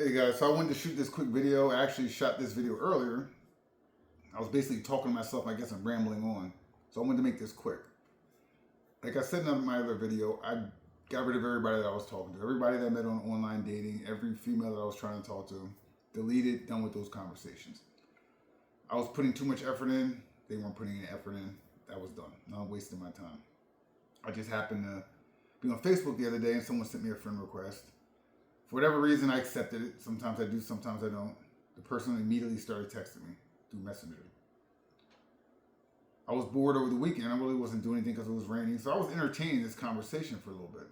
Hey guys, so I wanted to shoot this quick video. I actually shot this video earlier. I was basically talking to myself. I guess I'm rambling on. So I wanted to make this quick. Like I said in my other video, I got rid of everybody that I was talking to. Everybody that I met on online dating, every female that I was trying to talk to, deleted, done with those conversations. I was putting too much effort in. They weren't putting any effort in. That was done. Not wasting my time. I just happened to be on Facebook the other day and someone sent me a friend request. For whatever reason, I accepted it. Sometimes I do, sometimes I don't. The person immediately started texting me through Messenger. I was bored over the weekend. I really wasn't doing anything because it was raining. So I was entertaining this conversation for a little bit.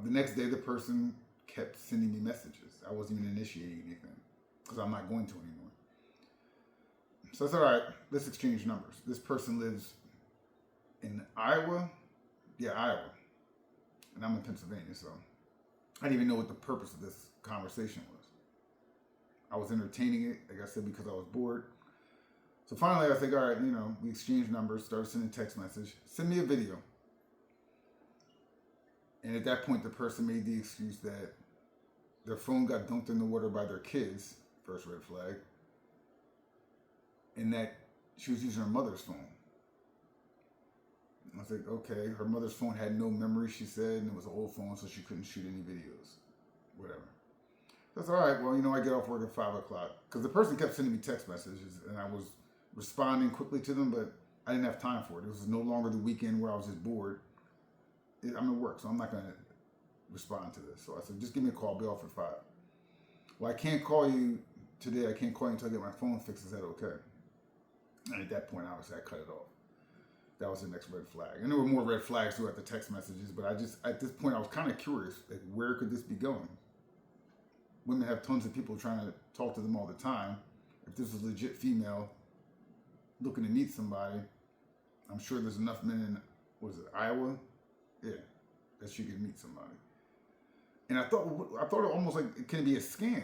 The next day, the person kept sending me messages. I wasn't even initiating anything because I'm not going to anymore. So I said, all right, let's exchange numbers. This person lives in Iowa. Yeah, Iowa. And I'm in Pennsylvania, so I didn't even know what the purpose of this conversation was. I was entertaining it, like I said, because I was bored. So finally, I was like, all right, we exchanged numbers, started sending text message. Send me a video. And at that point, the person made the excuse that their phone got dunked in the water by their kids, first red flag, and that she was using her mother's phone. I was like, okay, her mother's phone had no memory, she said, and it was an old phone, so she couldn't shoot any videos. Whatever. That's all right. Well, I get off work at 5 o'clock. Because the person kept sending me text messages, and I was responding quickly to them, but I didn't have time for it. It was no longer the weekend where I was just bored. I'm at work, so I'm not going to respond to this. So I said, just give me a call. I'll be off at 5. Well, I can't call you today. I can't call you until I get my phone fixed. Is that okay? And at that point, obviously, I cut it off. That was the next red flag. And there were more red flags throughout the text messages, but at this point, I was kind of curious, like, where could this be going? Women have tons of people trying to talk to them all the time. If this was a legit female looking to meet somebody, I'm sure there's enough men in, Iowa? Yeah, that she could meet somebody. And I thought it almost like it can be a scam.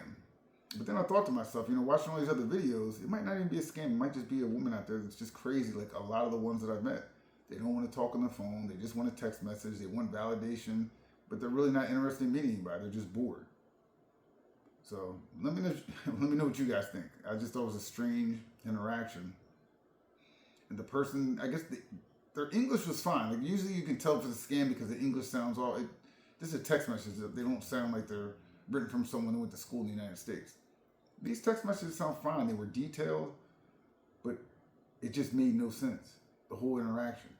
But then I thought to myself, watching all these other videos, it might not even be a scam. It might just be a woman out there that's just crazy, like a lot of the ones that I've met. They don't want to talk on the phone. They just want a text message. They want validation, but they're really not interested in meeting anybody. They're just bored. So let me know what you guys think. I just thought it was a strange interaction. And the person, I guess their English was fine. Like usually you can tell if it's a scam because the English sounds this is a text message. They don't sound like they're written from someone who went to school in the United States. These text messages sound fine. They were detailed, but it just made no sense, the whole interaction.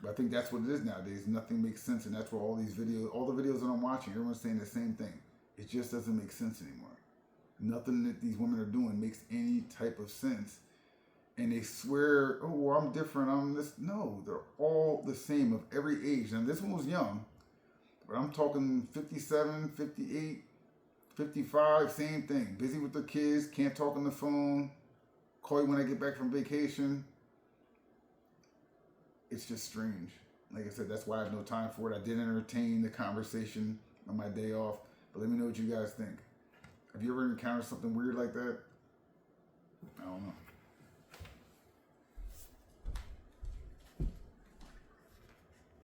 But I think that's what it is nowadays. Nothing makes sense, and that's where all the videos that I'm watching, everyone's saying the same thing. It just doesn't make sense anymore. Nothing that these women are doing makes any type of sense. And they swear, oh, well, I'm different, I'm this. No, they're all the same of every age. And this one was young, but I'm talking 57, 58, 55, same thing. Busy with their kids, can't talk on the phone, call you when I get back from vacation. It's just strange. Like I said, that's why I have no time for it. I did entertain the conversation on my day off, but let me know what you guys think. Have you ever encountered something weird like that? I don't know.